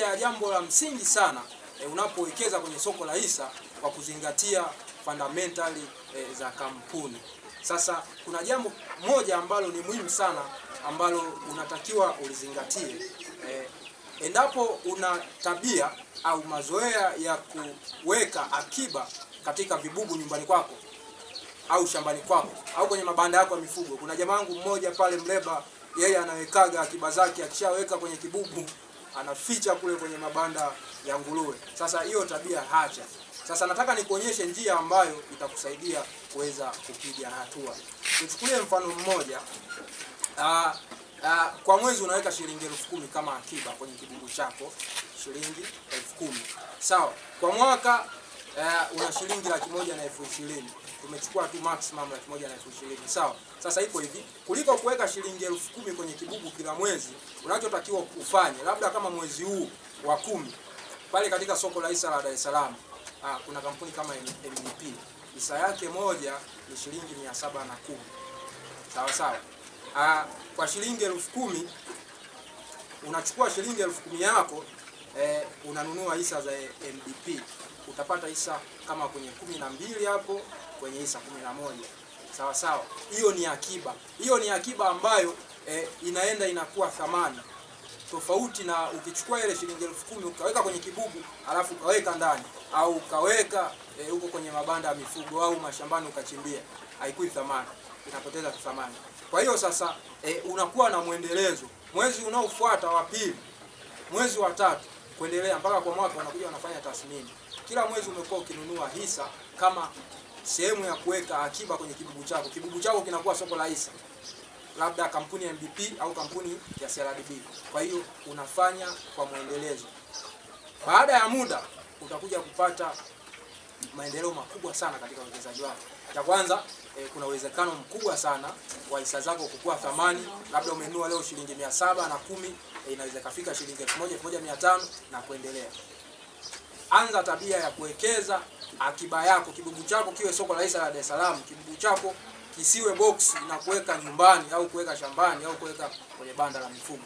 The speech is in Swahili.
moja ya jambo la msingi sana unapowekeza kwenye soko la hisa kwa kuzingatia fundamentally za kampuni. Sasa kuna jambo moja ambalo ni muhimu sana ambalo unatakiwa ulizingatie. Endapo una tabia au mazoea ya kuweka akiba katika vibubu nyumbani kwako au shambani kwako au kwenye mabanda yako ya mifugo. Kuna jamaa wangu mmoja pale Mleba, yeye anawekaga akiba zake, akishaweka kwenye kibubu anaficha kule kwenye mabanda ya nguruwe. Sasa hiyo tabia hacha. Sasa nataka nikuonyeshe njia ambayo itakusaidia kuweza kupiga hatua. Tuchukulie mfano mmoja. Kwa mwezi unaweka shilingi 10,000 kama akiba kwenye kibubu chako, shilingi 10,000. Sawa. Kwa mwaka una shilingi 120,000. Tumechukua tu maximum 120,000. Sawa. Sasa iko hivi, kuliko kuweka shilingi 10,000 kwenye kibubu kila mwezi, unachotakiwa kufanya, labda kama mwezi huu wa 10 pale katika soko la hisa la Dar es Salaam, kuna kampuni kama MDP. Hisa yake moja ni shilingi 710. Sawa sawa. Kwa shilingi 10,000 unachukua shilingi 10,000 yako, unanunua hisa za MDP. Utapata hisa kama kwenye 12 hapo, kwenye hisa 11. Sawa sawa. Hiyo ni akiba. Hiyo ni akiba ambayo inaenda inakuwa thamani. Tofauti na ukichukua ile shilingi 10,000 ukaweka kwenye kibubu, alafu ukaweka ndani au ukaweka huko kwenye mabanda ya mifugo au mashambani ukachimbia, haikui thamani, inapoteza thamani. Kwa hiyo sasa unakuwa na muendelezo. Mwezi unaofuata wa pili, mwezi wa tatu kuendelea mpaka kwa mwaka unakuja unafanya tathmini. Kila mwezi umekuwa ukinunua hisa kama sehemu ya kuweka akiba kwenye kibubu chako. Kibubu chako kinakuwa soko la hisa, labda kampuni ya MDP au kampuni ya CRDB. Kwa hiyo unafanya kwa muendelezo. Baada ya muda utakuja kupata maendeleo makubwa sana katika uwekezaji wako. Cha kwanza, kuna uwezekano mkubwa sana wa hisa zako kukua thamani. Labda umenunua leo shilingi 710, inaweza kufika shilingi 1,000, 1,500 na kuendelea. Anza tabia ya kuwekeza akiba yako. Kibubu chako kiwe soko la hisa la Dar es Salaam. Kibubu chako kisiwe box na kuweka nyumbani au kuweka shambani au kuweka kwenye banda la mifugo.